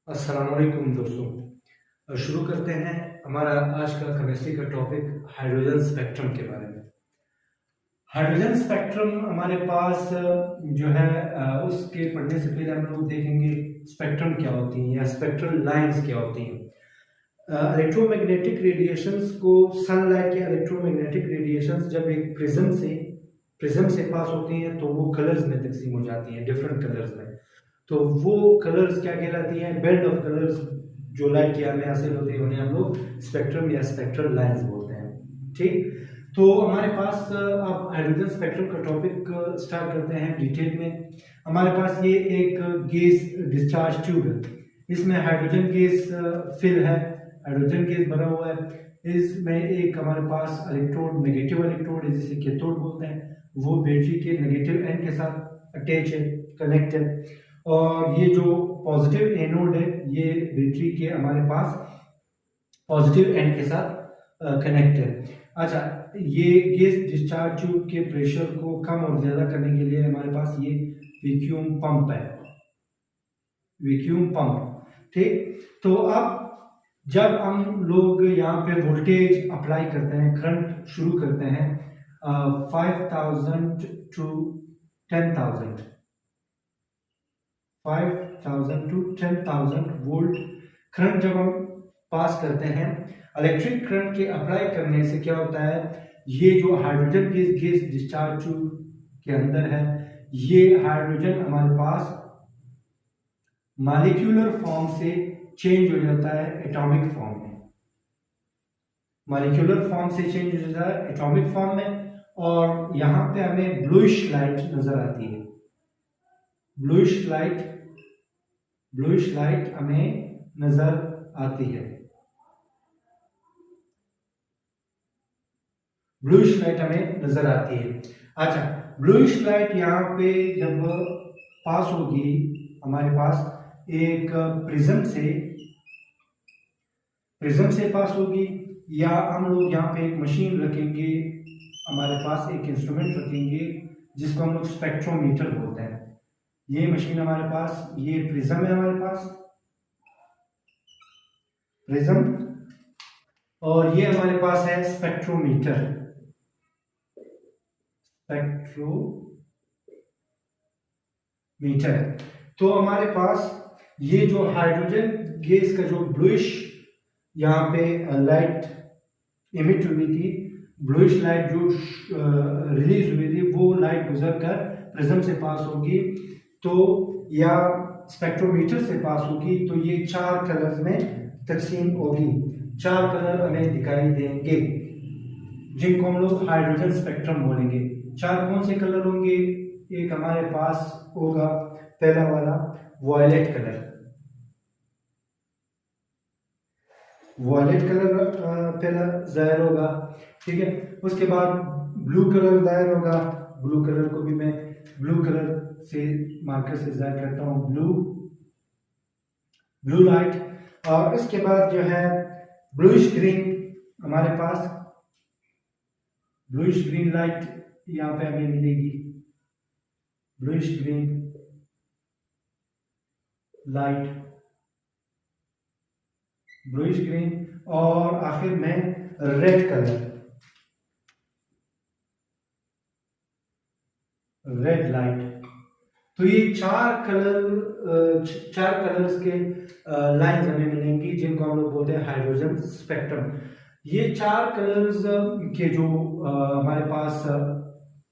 अस्सलाम वालेकुम दोस्तों। शुरू करते हैं हमारा आज का केमिस्ट्री का टॉपिक हाइड्रोजन स्पेक्ट्रम के बारे में। हाइड्रोजन स्पेक्ट्रम हमारे पास जो है उसके पढ़ने से पहले हम लोग देखेंगे स्पेक्ट्रम क्या होती हैं या स्पेक्ट्रल लाइंस क्या होती हैं। इलेक्ट्रोमैग्नेटिक रेडिएशंस को सनलाइट के इलेक्ट्रोमैग्नेटिक रेडिएशंस जब एक प्रिज्म से पास होती हैं तो वो कलर्स में तकसीम हो जाती हैं, डिफरेंट कलर्स में। तो वो कलर्स क्या कहलाती हैं? बैंड ऑफ कलर्स जो लाइट की हमें हासिल होती है उन्हें हम लोग स्पेक्ट्रम या स्पेक्ट्रल लाइंस बोलते हैं। ठीक, तो हमारे पास अब हाइड्रोजन स्पेक्ट्रम का टॉपिक स्टार्ट करते हैं डिटेल में। हमारे पास ये एक गैस डिस्चार्ज ट्यूब है, इसमें हाइड्रोजन गैस फिल है, हाइड्रोजन गैस भरा हुआ है। इसमें एक हमारे पास इलेक्ट्रोड, नेगेटिव इलेक्ट्रोड है जिसे कैथोड बोलते हैं, वो बैटरी के नेगेटिव एंड के साथ अटैच है, कनेक्ट है। और ये जो पॉजिटिव एनोड है ये बैटरी के हमारे पास पॉजिटिव एंड के साथ कनेक्ट है। अच्छा, ये गैस डिस्चार्ज ट्यूब के प्रेशर को कम और ज्यादा करने के लिए हमारे पास ये वैक्यूम पंप है, वैक्यूम पंप। ठीक, तो अब जब हम लोग यहाँ पे वोल्टेज अप्लाई करते हैं, करंट शुरू करते हैं 5000 टू 10,000 टू 10,000 वोल्ट करंट जब हम पास करते हैं, इलेक्ट्रिक करंट के अप्लाई करने से क्या होता है, ये जो हाइड्रोजन गैस डिस्चार्ज ट्यूब के अंदर है, ये हाइड्रोजन हमारे पास मॉलिक्यूलर फॉर्म से चेंज हो जाता है एटॉमिक फॉर्म में। मॉलिक्यूलर फॉर्म से चेंज हो जाता है एटॉमिक फॉर्म में, और यहाँ पे हमें ब्लूइश लाइट नजर आती है। ब्लूइश लाइट हमें नजर आती है, ब्लूइश लाइट हमें नजर आती है। अच्छा, ब्लूइश लाइट यहाँ पे जब पास होगी हमारे पास एक प्रिज्म से पास होगी, या हम लोग यहाँ पे एक मशीन रखेंगे, हमारे पास एक इंस्ट्रूमेंट रखेंगे जिसको हम लोग स्पेक्ट्रोमीटर बोलते हैं। ये मशीन हमारे पास, ये प्रिज्म है हमारे पास, प्रिज्म, और ये हमारे पास है स्पेक्ट्रोमीटर। तो हमारे पास ये जो हाइड्रोजन गैस का जो ब्लूइश यहाँ पे लाइट इमिट हुई थी, ब्लूइश लाइट जो रिलीज हुई थी, वो लाइट गुजर कर प्रिज्म से पास होगी तो या स्पेक्ट्रोमीटर से पास होगी, तो ये 4 कलर्स में तकसीम होगी। 4 कलर हमें दिखाई देंगे जिनको हम लोग हाइड्रोजन स्पेक्ट्रम बोलेंगे। 4 कौन से कलर होंगे? एक हमारे पास होगा पहला वाला वॉयलेट कलर, पहला जाहिर होगा। ठीक है, उसके बाद ब्लू कलर जाहिर होगा, ब्लू कलर को भी मैं ब्लू कलर से मार्कर से जाहिर करता हूँ, ब्लू लाइट। और इसके बाद जो है ब्लूइश ग्रीन, हमारे पास ब्लूइश ग्रीन लाइट यहाँ पे हमें मिलेगी, bluish green light, bluish green. और आखिर में रेड कलर, रेड लाइट। तो ये 4 कलर्स के लाइंस हमें मिलेंगी जिनको हम लोग बोलते हैं हाइड्रोजन स्पेक्ट्रम। ये 4 कलर्स के जो हमारे पास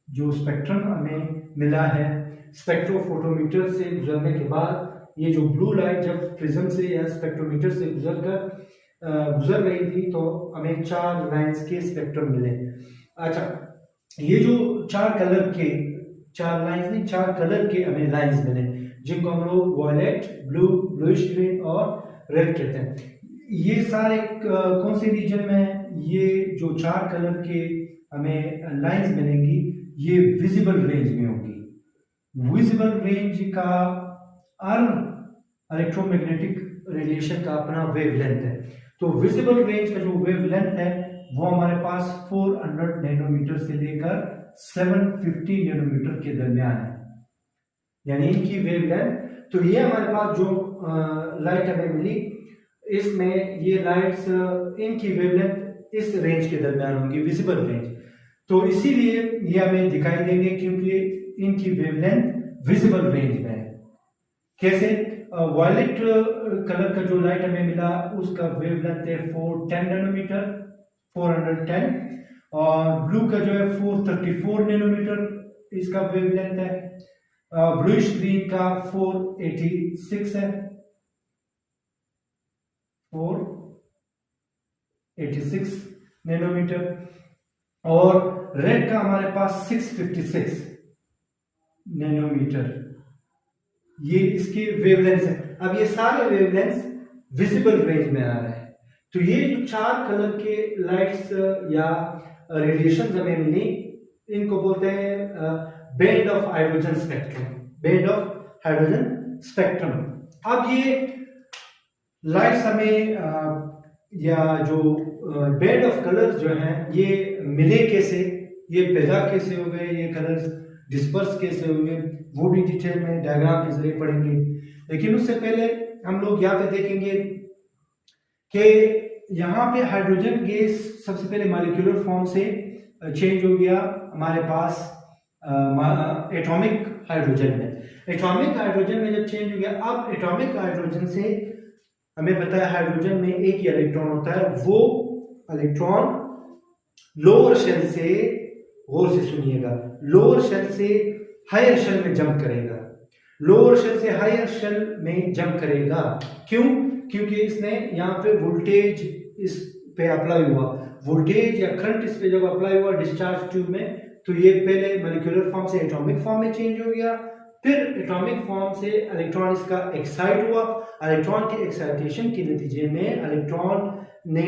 जो स्पेक्ट्रम हमें मिला है, स्पेक्ट्रोफोटोमीटर से गुजरने के बाद ये जो ब्लू लाइट जब प्रिज्म से या स्पेक्ट्रोमीटर से गुजर रही थी तो हमें 4 लाइंस के स्पेक्ट्रम मिले। अच्छा, ये जो 4 कलर के 4 लाइंस नहीं 4 कलर के हमें लाइंस मिले जिनको हम लोग वॉयलेट, ब्लू, ब्लूइश ग्रीन और रेड कहते हैं। ये सारे कौन से रीजन में ये जो 4 कलर के हमें लाइंस मिलेंगी, ये विजिबल रेंज में होगी। विजिबल रेंज का अर्थ इलेक्ट्रोमैग्नेटिक रेडिएशन का अपना वेवलेंथ है। तो विजिबल रेंज का जो वेवलेंथ है वो हमारे पास 400 नैनोमीटर से लेकर 750 नैनोमीटर के दरमियान है, यानी इनकी वेवलेंथ। तो ये हमारे पास जो लाइट हमें मिली, इसमें ये लाइट्स इनकी वेवलेंथ इस रेंज के दरमियान होंगी, विजिबल रेंज। तो इसीलिए ये हमें दिखाई देंगे क्योंकि इनकी वेवलेंथ विजिबल रेंज में है। कैसे? वायलेट कलर का जो लाइट हमें मिला उसका वेवलेंथ है 410 नैनोमीटर, 410, और ब्लू का जो है 434 नैनोमीटर इसका वेवलेंथ है। ब्लूइश ग्रीन का 486 है, 486 नैनोमीटर, और रेड का हमारे पास 656 नैनोमीटर, ये इसकी वेवलेंथ है। अब ये सारे वेवलेंथ विजिबल रेंज में आ रहे हैं। तो ये जो 4 कलर के लाइट्स या रेडिएशन हमें मिली, इनको बोलते हैं band of hydrogen spectrum, band of hydrogen spectrum. अब ये लाइट्स हमें या जो बैंड ऑफ कलर्स जो हैं ये मिले कैसे, ये पैदा कैसे हो गए, ये कलर्स डिस्पर्स कैसे हो गए, वो भी डिटेल में डायग्राम के जरिए पढ़ेंगे। लेकिन उससे पहले हम लोग यहाँ पे देखेंगे कि यहाँ पे हाइड्रोजन गैस सबसे पहले मॉलिक्यूलर फॉर्म से चेंज हो गया हमारे पास एटॉमिक हाइड्रोजन में। एटॉमिक हाइड्रोजन में जब चेंज हो गया, अब एटॉमिक हाइड्रोजन से हमें पता है हाइड्रोजन में एक ही इलेक्ट्रॉन होता है, वो इलेक्ट्रॉन लोअर शेल से, गौर से सुनिएगा, लोअर शेल से हायर शेल में जंप करेगा, लोअर शेल से हायर शेल में जंप करेगा। क्यों? क्योंकि इसने यहाँ पे वोल्टेज इस पे अप्लाई हुआ, वोल्टेज या करंट इस पे जब अप्लाई हुआ डिस्चार्ज ट्यूब में, तो ये पहले मॉलिक्यूलर फॉर्म से एटॉमिक फॉर्म में चेंज हो गया, फिर एटॉमिक फॉर्म से इलेक्ट्रॉन इसका एक्साइट हुआ, इलेक्ट्रॉन के एक्साइटेशन के नतीजे में इलेक्ट्रॉन ने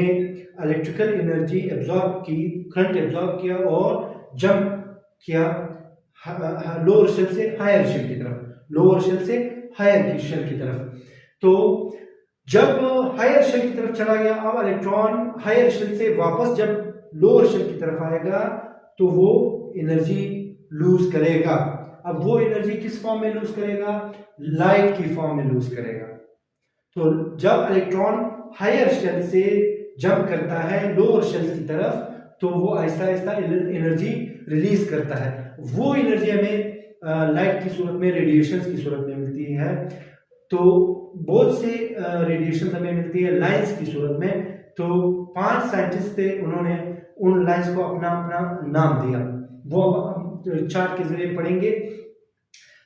इलेक्ट्रिकल एनर्जी एब्जॉर्ब की, करंट एब्जॉर्ब किया और जंप किया लोअर शेल से हायर शेल की तरफ, लोअर शेल से हायर की शेल की तरफ। तो जब हायर शेल की तरफ चला गया, अब इलेक्ट्रॉन हायर शेल से वापस जब लोअर शेल की तरफ आएगा तो वो एनर्जी लूज करेगा। अब वो एनर्जी किस फॉर्म में लूज करेगा? लाइट की फॉर्म में लूज करेगा। तो जब इलेक्ट्रॉन हायर शेल से जंप करता है लोअर शेल की तरफ, तो वो आहिस्ता आहिस्ता एनर्जी रिलीज करता है। वो एनर्जी हमें लाइट की सूरत में, रेडिएशन की सूरत में मिलती है। तो बहुत से रेडिएशन हमें मिलती है लाइंस की सूरत में। तो 5 साइंटिस्ट थे, उन्होंने उन लाइंस को अपना अपना नाम दिया, वो चार्ट के जरिए पढ़ेंगे।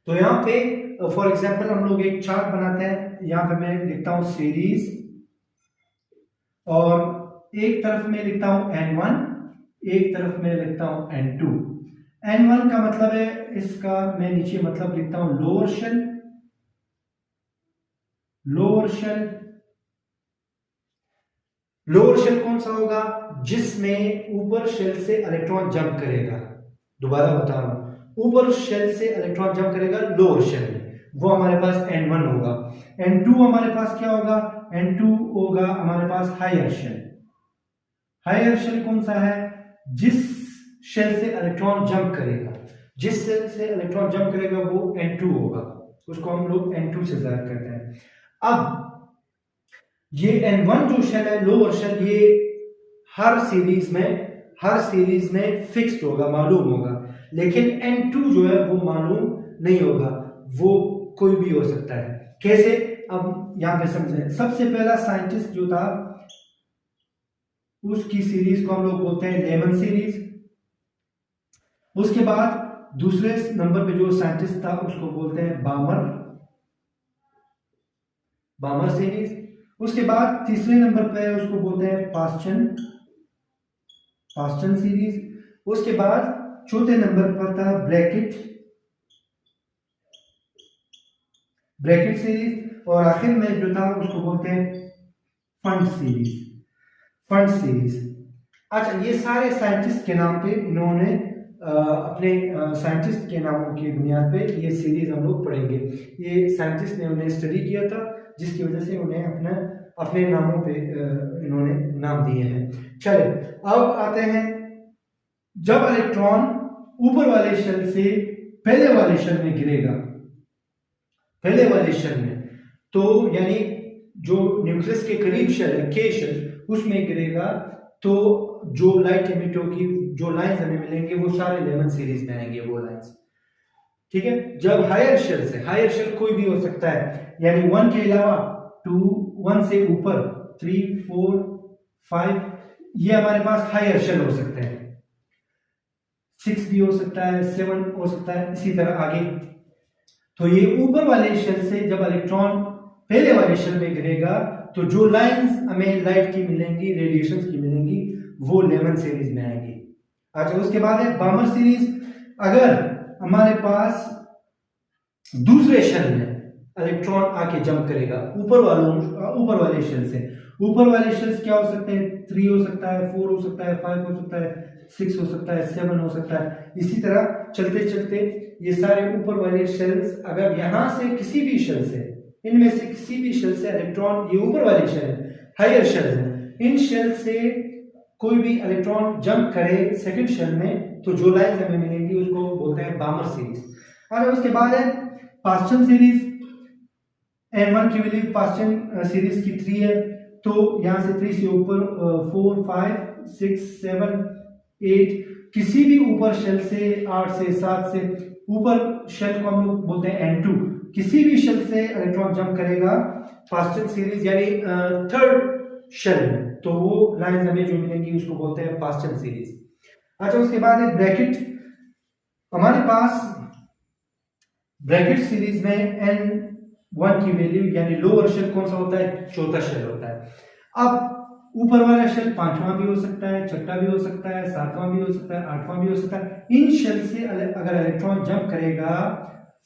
तो यहाँ पे फॉर एग्जांपल हम लोग एक चार्ट बनाते हैं। यहाँ पे मैं लिखता हूँ सीरीज, और एक तरफ में लिखता हूँ N1, एक तरफ में लिखता हूँ N2। N1 का मतलब है, इसका मैं नीचे मतलब लिखता हूँ lower shell, lower shell. Lower shell कौन सा होगा? जिसमें ऊपर शेल से इलेक्ट्रॉन जंप करेगा। दोबारा बता रहा हूं, ऊपर शेल से इलेक्ट्रॉन जंप करेगा लोअर शेल में, वो हमारे पास N1 होगा। N2 हमारे पास क्या होगा? N2 होगा हमारे पास हायर शेल। हायर शेल कौन सा है? जिस शेल से इलेक्ट्रॉन जंप करेगा, जिस शेल से इलेक्ट्रॉन जंप करेगा वो N2 होगा, उसको हम लोग N2 से जाहिर करते हैं। अब ये N1 जो शेल है, लोअर शेल, ये हर सीरीज में फिक्स्ड होगा, मालूम होगा। लेकिन N2 जो है वो मालूम नहीं होगा, वो कोई भी हो सकता है। कैसे? अब यहां पे समझें। सबसे पहला साइंटिस्ट जो था, उसकी सीरीज को हम लोग बोलते हैं लेमन सीरीज। उसके बाद दूसरे नंबर पे जो साइंटिस्ट था उसको बोलते हैं बामर सीरीज। उसके बाद तीसरे नंबर पे उसको बोलते हैं पास्टन सीरीज। उसके बाद चौथे नंबर पर था ब्रैकेट सीरीज, और आखिर में जो था उसको बोलते हैं फंड सीरीज। अच्छा, ये सारे साइंटिस्ट के नाम पे इन्होंने अपने साइंटिस्ट के नामों की बुनियाद पे ये सीरीज हम लोग पढ़ेंगे। ये साइंटिस्ट ने उन्हें स्टडी किया था, जिसकी वजह से उन्हें अपने नामों पे इन्होंने नाम दिए हैं। चले, अब आते हैं, जब इलेक्ट्रॉन ऊपर वाले शेल से पहले वाले शेल में गिरेगा, पहले वाले शेल में, तो यानी जो न्यूक्लियस के करीब शेल है, के शेल, उसमें गिरेगा तो जो लाइट एमिट होगी, जो लाइंस हमें मिलेंगे वो सारे लेमन सीरीज में आएंगे वो लाइंस। ठीक है। जब हायर शेल से, हायर शेल कोई भी हो सकता है, यानी 1 के अलावा 2, 1 से ऊपर 3, 4, 5, ये हमारे पास हायर शेल हो सकते हैं। 6 भी हो सकता है, 7 हो सकता है, इसी तरह आगे। तो ये ऊपर वाले शेल से जब इलेक्ट्रॉन पहले वाले शेल में गिरेगा तो जो लाइंस हमें लाइट की मिलेंगी, रेडिएशन की मिलेंगी, वो लेमन सीरीज में आएंगी। अच्छा, उसके बाद है बामर सीरीज। अगर हमारे पास दूसरे शेल में इलेक्ट्रॉन आके जंप करेगा ऊपर वाले शेल से, ऊपर वाले शेल्स क्या हो सकते हैं? 3 हो सकता है, 4 हो सकता है, 5 हो सकता है, 6 हो सकता है, 7 हो सकता है। इसी तरह चलते चलते ये सारे ऊपर वाले शेल्स, अगर यहां से किसी भी शेल से, इनमें से किसी भी शेल से इलेक्ट्रॉन, ये ऊपर वाले शेल हायर शेल है, इन शेल से कोई भी इलेक्ट्रॉन जंप करे सेकंड शेल में, तो जो लाइंस हमें मिलेंगी उसको बोलते हैं बामर सीरीज। और उसके बाद है पास्चन सीरीज। N1 की वैल्यू पास्चन सीरीज की 3 है, तो यहां से 3 से ऊपर 4, 5, 6, 7, 8, किसी भी ऊपर शेल से 8 से 7 से ऊपर शेल को हम लोग बोलते हैं N2। किसी भी शेल से इलेक्ट्रॉन जंप करेगा पास्चन सीरीज यानी थर्ड शेल में, तो वो लाइंस हमें जो मिलेंगी उसको बोलते हैं पास्चन सीरीज। अच्छा, उसके बाद है ब्रैकेट। हमारे पास ब्रैकेट सीरीज में N1 की वैल्यू यानी लोअर शेल कौन सा होता है? चौथा शेल होता है। अब ऊपर वाला शेल 5वां भी हो सकता है, 6वां भी हो सकता है, 7वां भी हो सकता है, 8वां भी हो सकता है। इन शेल से अगर इलेक्ट्रॉन जंप करेगा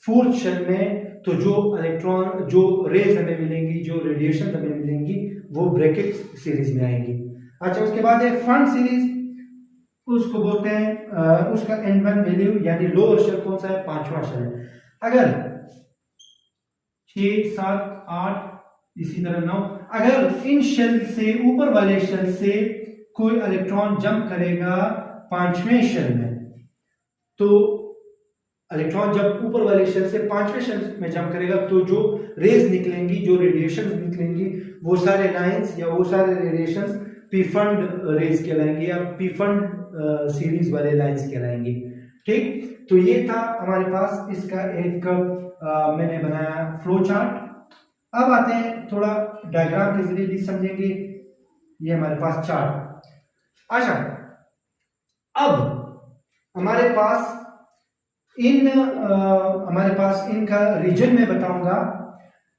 फोर्थ शेल में, तो जो इलेक्ट्रॉन, जो रेज हमें मिलेंगी, जो रेडिएशन हमें मिलेंगी, वो ब्रैकेट सीरीज में आएंगी। अच्छा, उसके बाद है फ्रंट सीरीज। उसको बोलते हैं उसका N1 वैल्यू यानी लोअर शेल कौन सा है? 5वां शेल है। अगर 6, 7, 8, इसी तरह 9, अगर इन शेल से, ऊपर वाले शेल से कोई इलेक्ट्रॉन जंप करेगा 5वें शेल में, तो इलेक्ट्रॉन जब ऊपर वाले शेल से 5वें शेल में जंप करेगा तो जो रेज निकलेंगी, जो रेडिएशन निकलेंगी, वो सारे लाइंस या वो सारे रेडिएशन पी फंड रेज कहलाएंगे या पी फंड सीरीज वाले लाइंस कहलाएंगे। ठीक, तो ये था हमारे पास इसका एक मैंने बनाया फ्लो चार्ट। अब आते हैं थोड़ा डायग्राम के जरिए भी समझेंगे। ये हमारे पास चार्ट। अच्छा, अब हमारे पास इनका रीजन में बताऊंगा।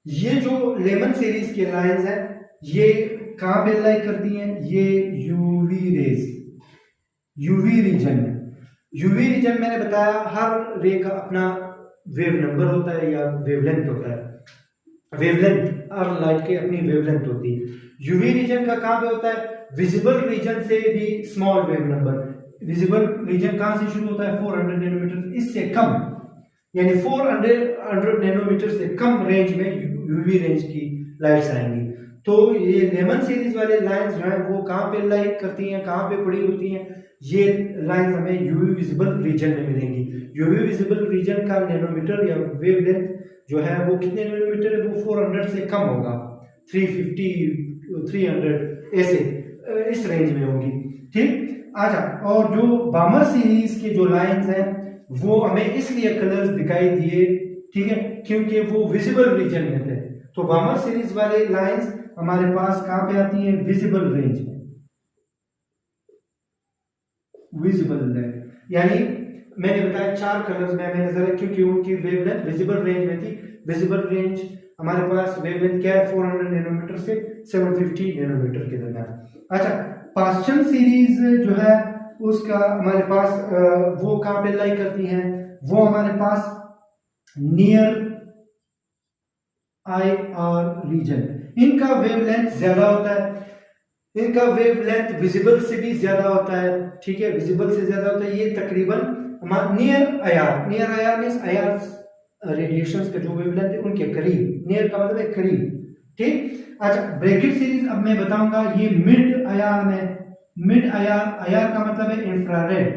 ये जो लेमन सीरीज के लाइंस हैं, ये कहां पे लाई करती हैं? ये यूवी रेज, यूवी रीजन में। यूवी रीजन मैंने बताया हर रे का अपना वेव नंबर होता है या वेवलेंथ होता है। वेवलेंथ, हर लाइट की अपनी वेवलेंथ होती है। यूवी रीजन का कहां पे होता है? विजिबल रीजन से भी small wave number. Visible region कहां से शुरू होता है? 400 नैनोमीटर, इससे कम, यानी 400 नैनोमीटर से कम रेंज में यूवी रेंज की लाइट्स आएंगी। तो ये लेमन सीरीज वाले लाइंस जो है वो कहां पे लाइट करती हैं, कहां पे पड़ी होती हैं? ये लाइंस हमें यूवी विजिबल रीजन में मिलेंगी। यूवी विजिबल रीजन का नैनोमीटर या वेवलेंथ जो है वो कितने नैनोमीटर है? वो 400 से कम होगा, 350, 300 ऐसे इस रेंज में होगी। ठीक, अच्छा, और जो बामर सीरीज के जो लाइंस हैं वो हमें इसलिए कलर्स दिखाई दिए, ठीक है, क्योंकि वो विजिबल रीजन में थे। तो बामर सीरीज वाले लाइंस हमारे पास कहां पे आती हैं? विजिबल रेंज में। विजिबल रेंज यानी मैंने बताया 4 कलर्स में मैंने जरा, क्योंकि उनकी वेवलेंथ विजिबल रेंज में थी। विजिबल रेंज हमारे पास वेवलेंथ क्या है? 400 नैनोमीटर से 750 नैनोमीटर के दरमियान। अच्छा, पास्चन सीरीज जो है उसका हमारे पास वो कहां पे लाई करती हैं? वो हमारे पास नियर IR रीजन। इनका वेवलेंथ ज्यादा होता है, इनका वेवलेंथ विजिबल से भी ज्यादा होता है। ठीक है, विजिबल से ज्यादा होता है। ये तकरीबन near IR, near IR means IR radiations का जो वेवलेंथ है उनके करीब, नियर का मतलब है करीब। ठीक, अच्छा, ब्रैकेट सीरीज अब मैं बताऊंगा। ये मिड IR में, मिड IR का मतलब है इंफ्रारेड,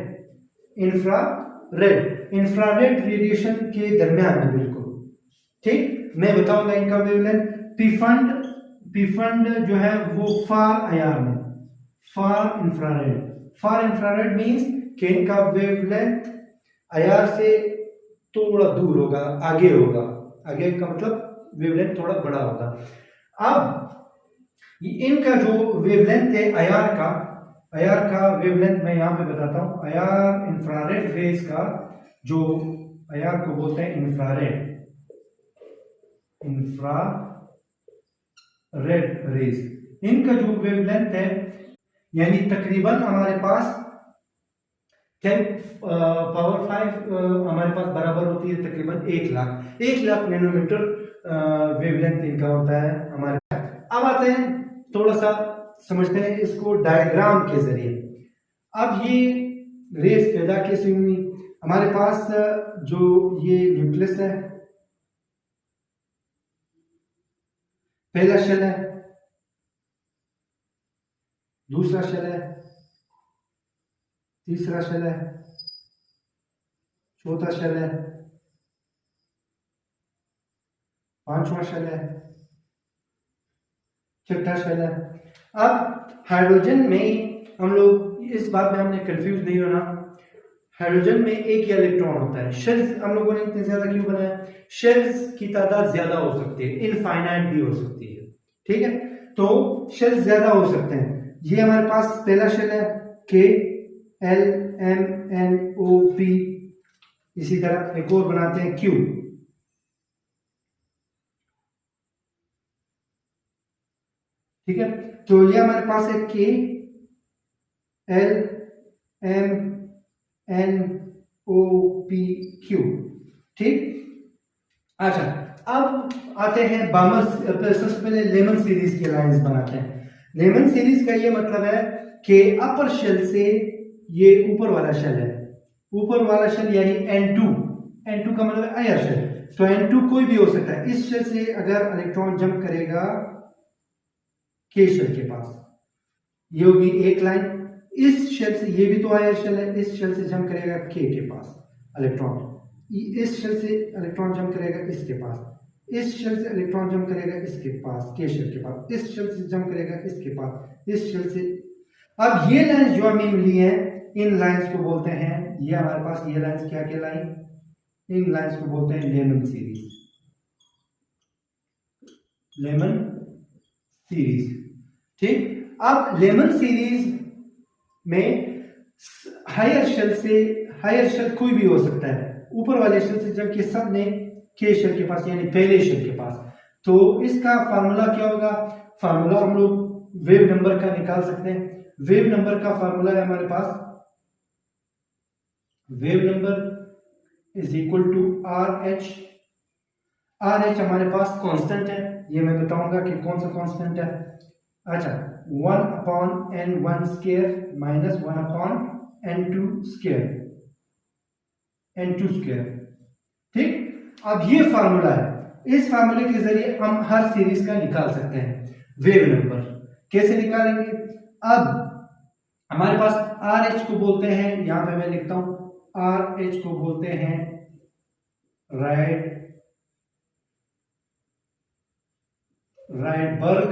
इंफ्रारेड रेडिएशन के दरमियान में, बिल्कुल। ठीक, मैं बताऊंगा इनका वेवलेंथ। पी फंड जो है वो फार आईआर में, फार इंफ्रारेड मींस कि इनका वेवलेंथ आईआर से थोड़ा दूर होगा, आगे होगा, आगे का मतलब वेवलेंथ थोड़ा बड़ा होगा। अब इनका जो वेवलेंथ है आईआर का वेवलेंथ मैं यहाँ पे बताता हूँ। आईआर इंफ्रारेड रेज का जो आईआर को बोलते हैं इंफ्रारेड रेज, इनका जो वेवलेंथ है यानी तकरीबन हमारे पास 10 पावर 5 हमारे पास बराबर होती है तकरीबन 1 लाख नैनोमीटर वेवलेंथ इनका होता है हमारे। अब आते हैं थोड़ा सा समझते हैं इसको डायग्राम के जरिए। अब ये रेस पैदा कैसे हुई? हमारे पास जो ये न्यूक्लियस है, पहला शेल है, दूसरा शेल है, तीसरा शेल है, चौथा शेल है, पांचवा शेल है, छठा शेल है। अब हाइड्रोजन में हम लोग इस बात में हमने कंफ्यूज नहीं होना, हाइड्रोजन में एक ही इलेक्ट्रॉन होता है। शेल्स हम लोगों ने इतने ज्यादा क्यों बनाया? शेल्स की तादाद ज्यादा हो सकती है, इनफाइनाइट भी हो सकती है, ठीक है, तो शेल्स ज्यादा हो सकते हैं। ये हमारे पास पहला शेल है K L M N O P, इसी तरह एक और बनाते हैं क्यू, ठीक है, तो ये हमारे पास है K L M N O P Q, ठीक। अच्छा, अब आते हैं बामर, सबसे पहले लेमन सीरीज की लाइंस बनाते हैं। लेमन सीरीज का ये मतलब है कि अपर शेल से ये ऊपर वाला शेल है, ऊपर वाला शेल यानी N2 का मतलब है आयर शेल, तो N2 कोई भी हो सकता है। इस शेल से अगर इलेक्ट्रॉन जंप करेगा K शेल के पास, ये होगी एक लाइन। इस शेल से, ये भी तो आयर शेल है, इस शेल से जंप करेगा K के पास इलेक्ट्रॉन, इस शेल से इलेक्ट्रॉन जंप करेगा इसके पास, इस शेल से इलेक्ट्रॉन जंप करेगा इसके पास, K शेल के पास, इस शेल से जंप करेगा इसके पास, इस शेल से। अब ये लाइंस जो हमें मिली है, इन लाइंस को बोलते हैं, ये हमारे पास ये लाइंस क्या कहलाई? इन लाइंस को बोलते हैं लेमन सीरीज, लेमन सीरीज, ठीक। अब लेमन सीरीज में हायर शेल कोई भी हो सकता है, ऊपर वाले शेल से जबकि सब ने के शेल के पास यानी पहले शेल के पास, तो इसका फार्मूला क्या होगा? फार्मूला हम लोग वेव नंबर का निकाल सकते हैं। वेव नंबर का फार्मूला है हमारे पास, wave number is equal to R H हमारे पास कांस्टेंट है, ये मैं बताऊंगा कि कौन सा कांस्टेंट है। अच्छा, 1/n1 square minus 1/n2 square, ठीक। अब ये फार्मूला है, इस फार्मूले के जरिए हम हर सीरीज का निकाल सकते हैं वेव नंबर। कैसे निकालेंगे? अब हमारे पास आर एच को बोलते हैं, यहां पे मैं लिखता हूं, आर एच को बोलते हैं राइडबर्ग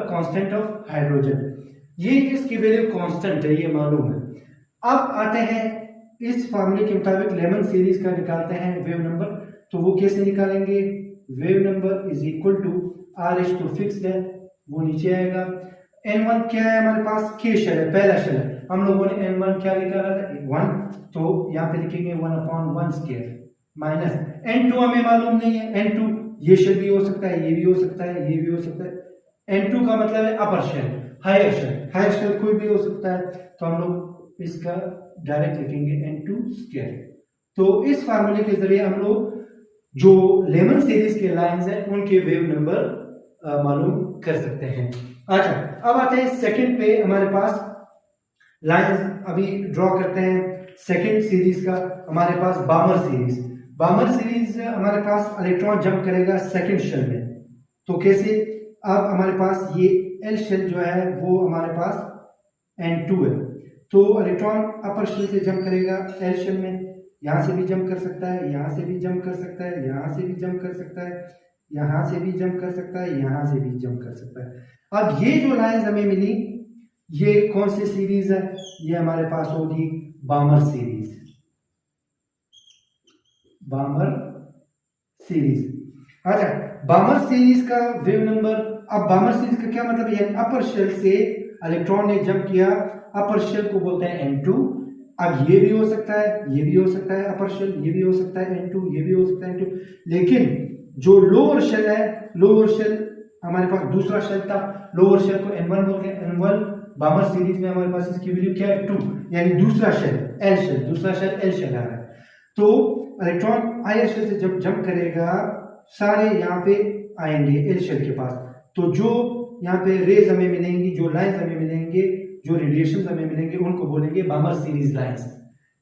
कांस्टेंट ऑफ हाइड्रोजन, ये इसकी वैल्यू कांस्टेंट है, ये मालूम है। अब आते हैं इस फार्मूले के मुताबिक लेमन सीरीज का निकालते हैं वेव नंबर, तो वो कैसे निकालेंगे? Wave number is equal to R H तो फिक्स्ड है, वो नीचे आएगा। N1 क्या है हमारे पास? के शेल है, पहला शेल है, हम लोगों ने N1 क्या निकाला था? 1, तो यहाँ पे लिखेंगे 1/1 स्क्वायर माइनस N2 हमें मालूम नहीं है, N2 ये शेल भी हो सकता है, ये भी हो सकता है, ये भी हो सकता है। N2 का मतलब है अपर शेल, हायर शेल कोई भी हो सकता है, तो हम लोग इसका डायरेक्ट लिखेंगे N2 स्क्वायर। तो इस फार्मूले के जरिए हम लोग जो लेमन सीरीज के लाइंस हैं उनके वेव नंबर मालूम कर सकते हैं। अच्छा, अब आते हैं सेकंड पे, हमारे पास लाइंस अभी ड्रॉ करते हैं सेकंड सीरीज का। हमारे पास बामर सीरीज हमारे पास इलेक्ट्रॉन जंप करेगा सेकंड शेल में, तो कैसे? अब हमारे पास ये एल शेल जो है वो हमारे पास N2 है, तो इलेक्ट्रॉन अपर शेल से जंप करेगा एल शेल में, यहाँ से भी जंप कर सकता है, यहाँ से भी जंप कर सकता है, यहाँ से भी जंप कर सकता है, यहाँ से भी जंप कर सकता है, यहाँ से भी जंप कर सकता है। अब ये जो लाइंस हमें मिली ये कौन सी सीरीज है, ये हमारे पास होगी बामर सीरीज, बामर सीरीज। अच्छा, बामर सीरीज का वेव नंबर, अब बामर सीरीज का क्या मतलब है, अपर शेल से इलेक्ट्रॉन ने जंप किया, अपर शेल को बोलते हैं n2। अब ये भी हो सकता है, ये भी हो सकता है अपर शेल, ये भी हो सकता है n2, ये भी हो सकता है n2, लेकिन जो लोअर शेल है, लोअर शेल हमारे पास दूसरा शेल था, लोअर शेल को n1 बोलते हैं, n1 बामर सीरीज में हमारे पास इसकी वैल्यू क्या है 2, यानी दूसरा शेल एल शेल, दूसरा शेल एल शेल आ रहा है। तो इलेक्ट्रॉन हायर शेल से जब जंप करेगा सारे यहाँ पे आएंगे एल शेल के पास, तो जो यहाँ पे रेज हमें मिलेंगी, जो लाइंस हमें मिलेंगे, जो रेडिएशन हमें मिलेंगे, उनको बोलेंगे बामर सीरीज लाइंस।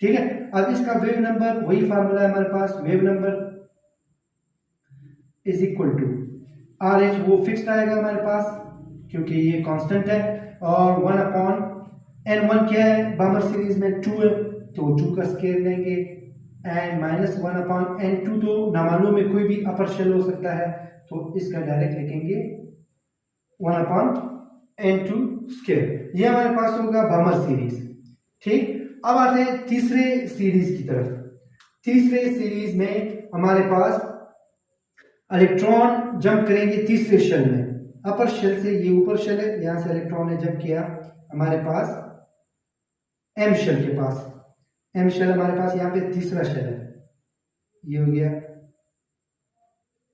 ठीक है, अब इसका वेव नंबर वही फार्मूला है हमारे पास, wave number is equal to R H, वो फिक्स्ड आएगा हमारे पास क्योंकि ये कांस्टेंट है, और 1 अपॉन n1 क्या है बामर सीरीज में 2 है, तो 2 का स्केयर लेंगे, एंड माइनस 1 अपॉन n2, तो नामालूम में कोई भी अपर शेल हो सकता है, तो इसका डायरेक्ट लिखेंगे 1 अपॉन n2 स्केयर। ये हमारे पास होगा बामर सीरीज। ठीक, अब आते हैं तीसरे सीरीज की तरफ। तीसरे सीरीज में हमारे पास इलेक्ट्रॉन जंप करेंगे तीसरे शेल में, अपर शेल से, ये ऊपर शेल है, यहां से इलेक्ट्रॉन ने जंप किया हमारे पास एम शेल के पास, एम शेल हमारे पास यहाँ पे तीसरा शेल है, ये हो गया।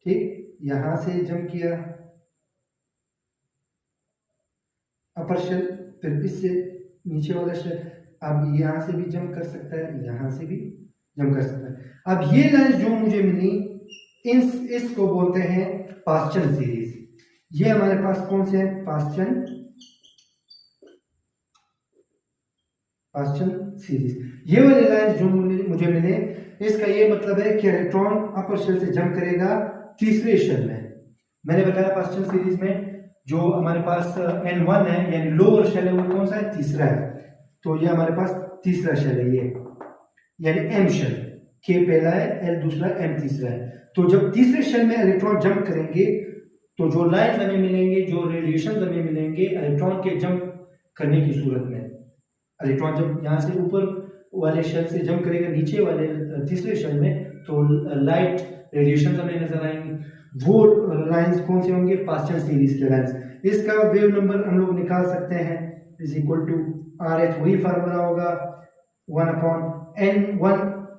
ठीक, यहां से जंप किया अपर शेल, फिर इससे नीचे वाला शेल, अब यहां से भी जंप कर सकता है, यहां से भी जंप कर सकता है। अब ये लाइन जो मुझे मिली इसको बोलते हैं पास्चन सीरीज। ये हमारे पास कौन से हैं, पास्चन सीरीज। ये वाले लाइन जो मुझे मिले, इसका ये मतलब है कि इलेक्ट्रॉन अपर शेल से जंप करेगा तीसरे शेल में। मैंने बताया पास्चन सीरीज में जो हमारे पास n1 है, यानी लोअर शेल है, वो कौन सा है, तीसरा है, तो ये हमारे पास तीसरा शेल है, ये यानी m शेल, k पहला है, l दूसरा, m तीसरा है। तो जब तीसरे शेल में इलेक्ट्रॉन जंप करेंगे तो जो लाइंस हमें मिलेंगे, जो रेडिएशन हमें मिलेंगे इलेक्ट्रॉन के जंप करने की सूरत में, इलेक्ट्रॉन जब यहाँ से ऊपर वाले शेल से जंप करेगा नीचे वाले तीसरे शेल में, तो लाइट रेडिएशन हमें नजर आएंगे, वो लाइंस कौन से होंगे, पास्चन सीरीज के लाइंस। इसका वेव नंबर हम लोग निकाल सकते हैं, is equal to R H, वही फार्मूला होगा 1 अपॉन n1,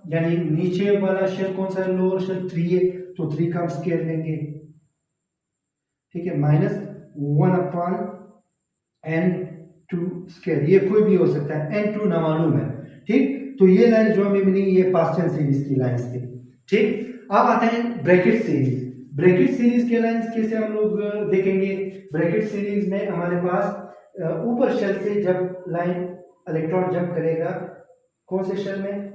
यानी नीचे वाला शेल कौन सा है, लोअर शेल 3 है, तो 3 का हम स्केयर लेंगे, ठीक है, माइनस 1 अपॉन n2 स्केयर, ये कोई भी हो सकता है, n2 नामालूम है। ठीक, तो ये लाइन जो हमें मिली ये पास्चन सीरीज की लाइंस थी। ठीक, अब आते हैं ब्रैकेट सीरीज। ब्रैकेट सीरीज के लाइंस कैसे हम लोग देखेंगे। ब्रैकेट सीरीज में हमारे पास ऊपर शेल से जब लाइन इलेक्ट्रॉन जंप करेगा, कौन से शेल में,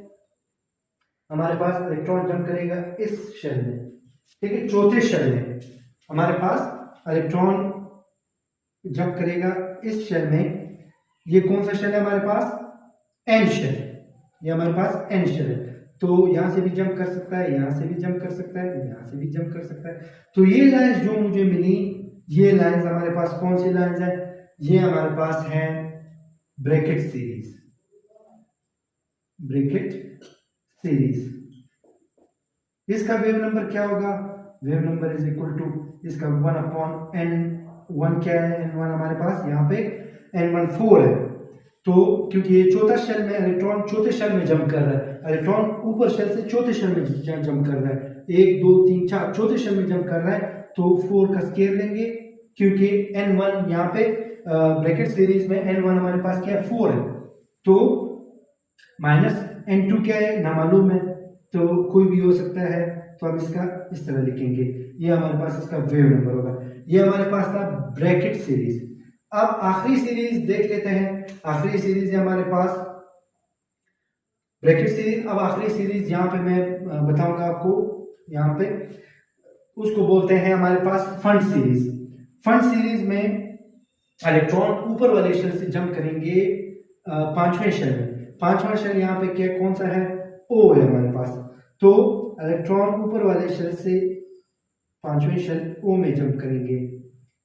हमारे पास इलेक्ट्रॉन जंप करेगा इस शेल में, ठीक है, चौथे शेल में हमारे पास इलेक्ट्रॉन जंप करेगा इस शेल में। ये कौन सा शेल है हमारे पास, एन शेल, ये हमारे पास एन शेल है, तो यहां से भी जंप कर सकता है, यहां से भी जंप कर सकता है, यहां से भी जंप कर सकता है। तो ये लाइंस जो मुझे मिली, ये लाइंस हमारे पास कौन सी लाइंस है, ये हमारे पास है ब्रैकेट सीरीज, ब्रैकेट सीरीज। इसका वेव नंबर क्या होगा, wave number is equal to, इसका 1 अपॉन n1 क्या है, n1 हमारे पास यहाँ पे n1 4 है, तो क्योंकि ये चौथा शेल में इलेक्ट्रॉन चौथे शेल में जंप कर रहा है, इलेक्ट्रॉन ऊपर शेल से चौथे शेल में जंप कर रहा है, 1 2 3 4 चौथे शेल में जंप कर रहा है, तो 4 का स्केयर लेंगे, क्योंकि n1 यहाँ पे ब्रैकेट सीरीज में n1 हमारे पास क्या है 4 है, तो माइनस n2 क्या है नामालूम है, तो कोई भी हो सकता है, तो हम इसका इस तरह लिखेंगे, ये हमारे पास इसका वेव नंबर होगा। ये हमारे पास था ब्रैकेट सीरीज। अब आखिरी सीरीज देख लेते हैं, आखिरी सीरीज है हमारे पास ब्रैकेट सीरीज। अब आखिरी सीरीज यहाँ पे मैं बताऊंगा आपको, यहाँ पे उसको बोलते हैं हमारे पास फंड सीरीज। फंड सीरीज में इलेक्ट्रॉन ऊपर वाले शेल से जंप करेंगे पांचवें शेल में। पांचवा शेल यहाँ पे क्या कौन सा है, ओ है हमारे पास। तो इलेक्ट्रॉन ऊपर वाले शेल से पांचवें शेल ओ में जंप करेंगे।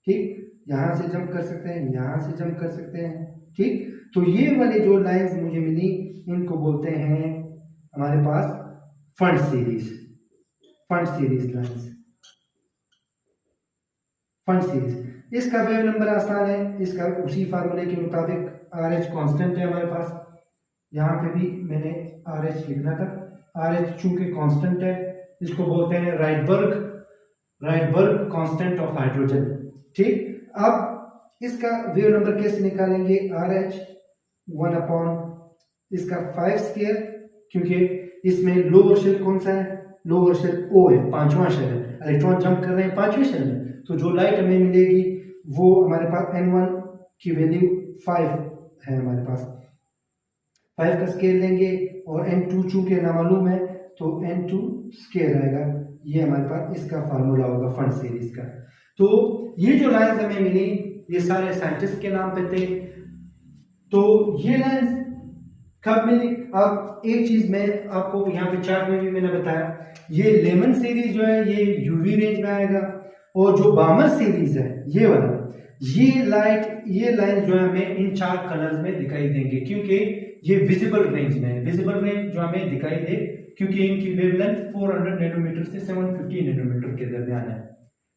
ठीक, यहाँ से जंप कर सकते हैं, यहाँ से जंप कर सकते हैं। ठीक, तो ये वाले जो लाइंस मुझे मिली इनको बोलते हैं हमारे पास Pfund series, Pfund series lines, Pfund series. इसका वेव नंबर आसान है, इसका उसी फार्मूले के मुताबिक RH कांस्टेंट है हमारे पास। यहाँ पे भी मैंने RH लिखना था, RH चूंकि कांस्टेंट है, इसको बोलते हैं राइटबर्ग कांस्टेंट ऑफ हाइड्रोजन। ठीक, अब इसका वेव नंबर कैसे निकालेंगे, RH 1 इसका 5 स्क्वायर, क्योंकि इसमें लोअर शेल कौन सा है, लोअर शेल O है, पांचवा शेल है, इलेक्ट्रॉन जंप कर रहे हैं पांचवें शेल में, तो जो लाइट हमें मिलेगी वो हमारे पास N1 की वैल्यू 5 है हमारे पास। 5 का स्केल लेंगे और N2 चूंकि नामालूम है तो N2 स्केल आएगा। ये हमारे पास इसका फार्मूला होगा फंड सीरीज का। तो ये जो लाइंस हमें मिली ये सारे साइंटिस्ट के नाम पे थे। तो ये लाइंस कब मिली, अब एक चीज मैं आपको यहाँ पे चार्ट में भी मैंने बताया, ये लेमन सीरीज जो है ये यूवी रेंज में आएगा, और जो बामर सीरीज है ये वाला, ये लाइन जो है हमें इन 4 कलर्स में दिखाई देंगे, क्योंकि ये विजिबल रेंज में है। विजिबल रेंज जो हमें दिखाई दे क्योंकि इनकी वेवलेंथ 400 नैनोमीटर से 750 नैनोमीटर के दरमियान है।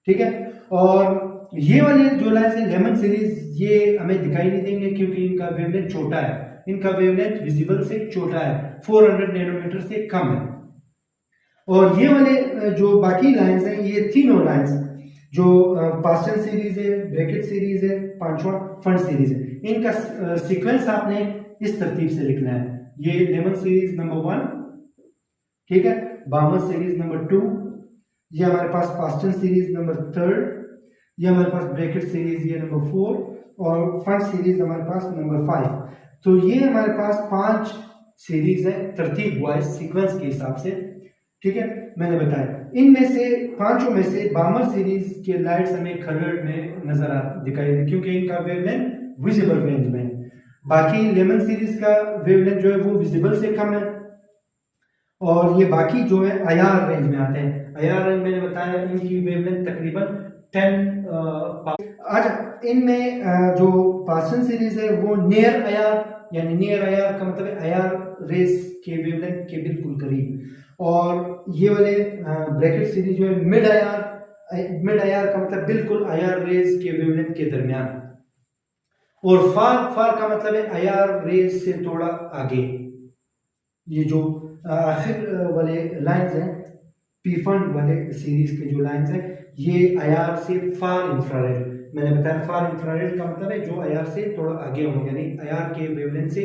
ठीक है, और ये वाली जो लाइन है लेमन सीरीज, ये हमें दिखाई नहीं देंगे क्योंकि इनका वेवलेंथ छोटा है, इनका वेवलेंथ विजिबल से छोटा है, 400 नैनोमीटर से कम है। और ये वाले जो बाकी लाइंस हैं, ये तीनों लाइंस जो पास्टन सीरीज है, ब्रैकेट सीरीज है, पांचवा फंड सीरीज है, इनका सीक्वेंस आपने इस तरतीब से लिखना है। ये लेमन सीरीज नंबर 1, ठीक है, बामर सीरीज नंबर 2, ये हमारे पास पास्टन सीरीज नंबर 3, ये हमारे पास ब्रैकेट सीरीज ये नंबर 4, और फंड सीरीज हमारे पास नंबर 5। तो ये हमारे पास 5 सीरीज है तरतीब वाइज सीक्वेंस के हिसाब से। ठीक है, मैंने बताया इनमें से 5 में से बामर सीरीज के लाइट्स हमें कलर्ड में नजर दिखाई दे क्योंकि इनका वेवलेंथ विजिबल रेंज में है। बाकी लेमन सीरीज का वेवलेंथ जो है वो विजिबल से कम है, और ये बाकी जो है IR रेंज में आते हैं। IR रेंज मैंने बताया इनकी वेवलेंथ तकरीबन 10। आज इनमें जो पास्टन सीरीज है वो नियर IR, यानी नियर IR का मतलब IR रेज के वेवलेंथ के बिल्कुल करीब, और ये वाले ब्रैकेट सीरीज जो है मिड IR का मतलब बिल्कुल IR रेज के वेवलेंथ के दरमियान, और फार का मतलब है IR रेज से थोड़ा आगे। ये जो आखिर वाले लाइंस हैं पी फंड वाले सीरीज के जो लाइंस हैं, ये IR से फार इंफ्रारेड, मैंने बताया फार इंफ्रारेड का मतलब है जो IR से थोड़ा आगे होंगे, यानी IR के वेवलेंथ से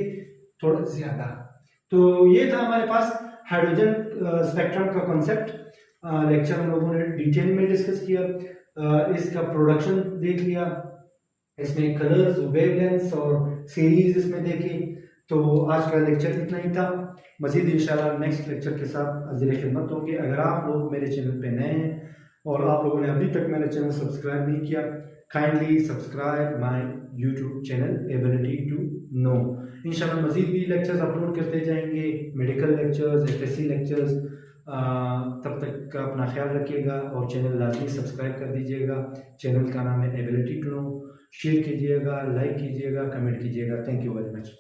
थोड़ा ज्यादा। तो ये था हमारे पास हाइड्रोजन स्पेक्ट्रम का कॉन्सेप्ट। लेक्चर हम लोगों ने डिटेल में डिस्कस किया, इसका प्रोडक्शन देख लिया, इसमें कलर्स, वेवलेंथ्स और सीरीज इसमें देखी। तो आज का लेक्चर इतना ही था। मजीद इंशाल्लाह नेक्स्ट लेक्चर के साथ हाजिर खिदमत होंगे। अगर आप लोग मेरे चैनल पे नए हैं और आप लोगों ने अभी तक मेरा चैनल सब्सक्राइब नहीं किया, kindly subscribe my YouTube channel ability to know. इंशाल्लाह मजीद भी लेक्चर्स अपलोड करते जाएंगे, मेडिकल लेक्चर्स, FSC लेक्चर्स। तब तक का अपना ख्याल रखिएगा और चैनल लाजमी सब्सक्राइब कर दीजिएगा। चैनल का नाम है एबिलिटी टू नो। शेयर कीजिएगा, लाइक कीजिएगा, कमेंट कीजिएगा। Thank you very much.